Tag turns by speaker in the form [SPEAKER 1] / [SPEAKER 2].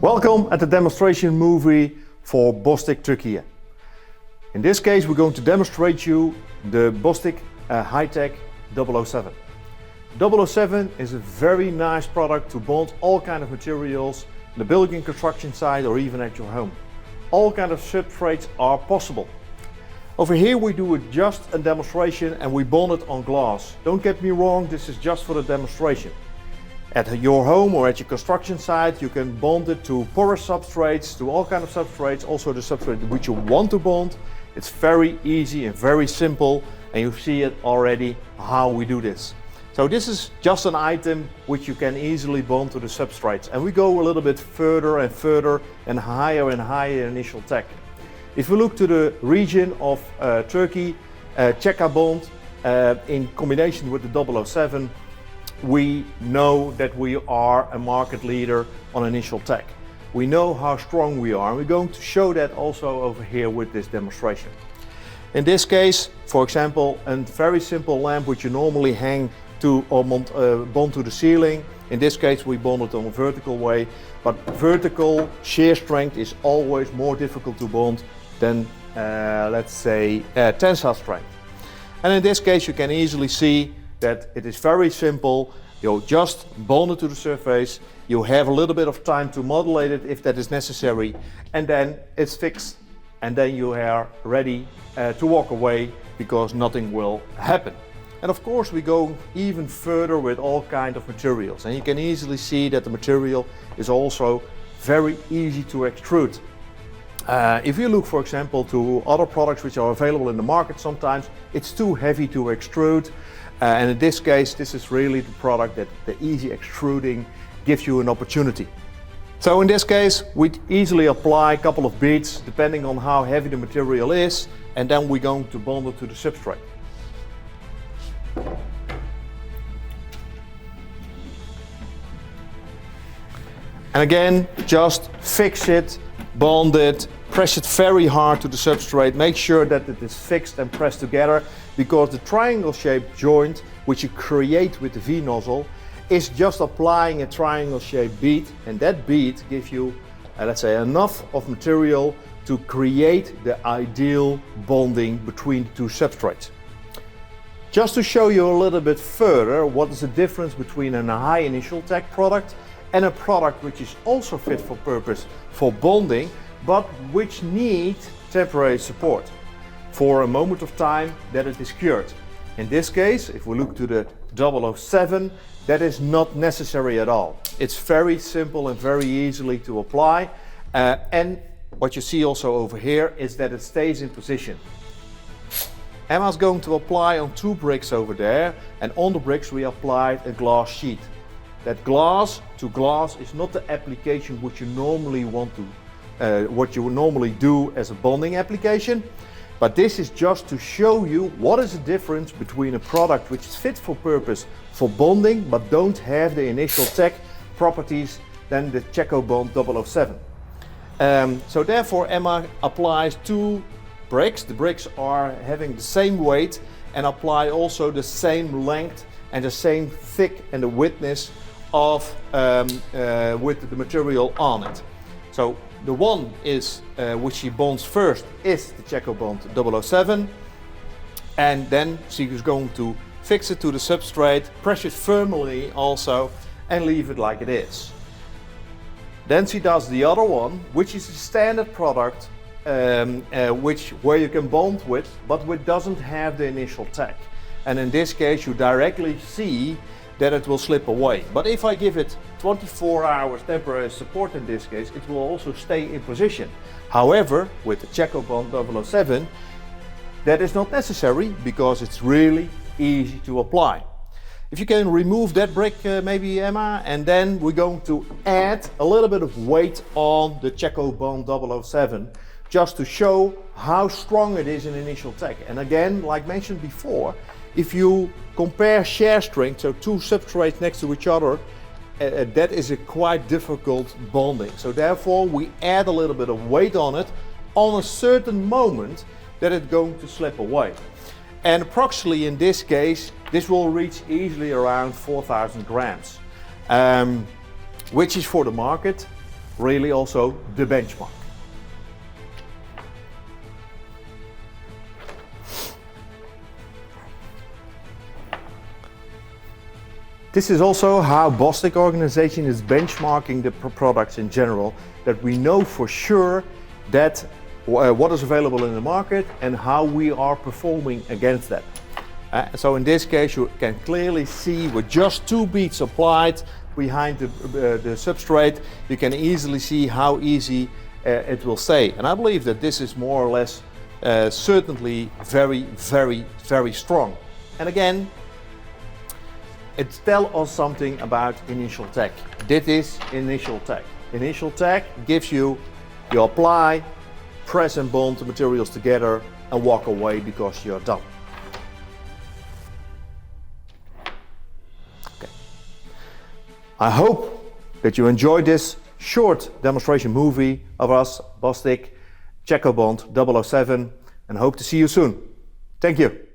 [SPEAKER 1] Welcome at the demonstration movie for Bostik Turkey. In this case we're going to demonstrate you the Bostik high-tech 007. 007 is a very nice product to bond all kind of materials, the building construction site or even at your home. All kind of substrates are possible. Over here we do just a demonstration and we bond it on glass. Don't get me wrong, this is just for the demonstration. At your home or at your construction site you can bond it to porous substrates, to all kind of substrates, also the substrate which you want to bond. It's very easy and very simple, and you see it already how we do this. So this is just an item which you can easily bond to the substrates, and we go a little bit further and further and higher initial tech. If we look to the region of Turkey, Cekobond, in combination with the 007, we know that we are a market leader on initial tech. We know how strong we are, and we're going to show that also over here with this demonstration. In this case, for example, a very simple lamp which you normally hang to or bond to the ceiling. In this case we bond it on a vertical way, but vertical shear strength is always more difficult to bond than let's say tensile strength. And in this case you can easily see that it is very simple. You just bond it to the surface, you have a little bit of time to modulate it if that is necessary, and then it's fixed, and then you are ready to walk away because nothing will happen. And of course we go even further with all kinds of materials, and you can easily see that the material is also very easy to extrude. If you look, for example, to other products which are available in the market, sometimes it's too heavy to extrude. And in this case, this is really the product that the easy extruding gives you an opportunity. So in this case, we easily apply a couple of beads depending on how heavy the material is, and then we're going to bond it to the substrate. And again, just fix it, bond it, press it very hard to the substrate, make sure that it is fixed and pressed together, because the triangle shaped joint which you create with the V nozzle is just applying a triangle shaped bead, and that bead gives you let's say enough of material to create the ideal bonding between the two substrates. Just to show you a little bit further what is the difference between a high initial tech product and a product which is also fit for purpose for bonding, but which needs temporary support for a moment of time that it is cured. In this case, if we look to the 007, that is not necessary at all. It's very simple and very easily to apply, and what you see also over here is that it stays in position. Emma's going to apply on 2 bricks over there, and on the bricks we applied a glass sheet. That glass to glass is not the application which you normally want to what you would normally do as a bonding application, but this is just to show you what is the difference between a product which is fit for purpose for bonding but don't have the initial tech properties than the Cekobond 007. So therefore Emma applies 2 bricks. The bricks are having the same weight and apply also the same length and the same thick and the widthness of with the material on it. So the one is which she bonds first is the Cekobond 007, and then she is going to fix it to the substrate, press it firmly also, and leave it like it is. Then she does the other one, which is a standard product where you can bond with, but which doesn't have the initial tech. And in this case you directly see that it will slip away. But if I give it 24 hours temporary support in this case, it will also stay in position. However, with the Cekobond 007, that is not necessary because it's really easy to apply. If you can remove that brick maybe, Emma, and then we're going to add a little bit of weight on the Cekobond 007 just to show how strong it is in initial tech. And again, like mentioned before, if you compare shear strength, so 2 substrates next to each other, that is a quite difficult bonding. So therefore we add a little bit of weight on it on a certain moment that it's going to slip away. And approximately in this case, this will reach easily around 4,000 grams, which is for the market really also the benchmark. This is also how Bostik organization is benchmarking the products in general, that we know for sure that what is available in the market and how we are performing against that. So in this case you can clearly see with just 2 beads applied behind the substrate, you can easily see how easy it will stay. And I believe that this is more or less certainly very strong. And again, it tells us something about initial tech. This is initial tech. Initial tech gives you apply, press and bond the materials together and walk away because you're done. Okay. I hope that you enjoyed this short demonstration movie of us, Bostik, Cekobond 007, and hope to see you soon. Thank you.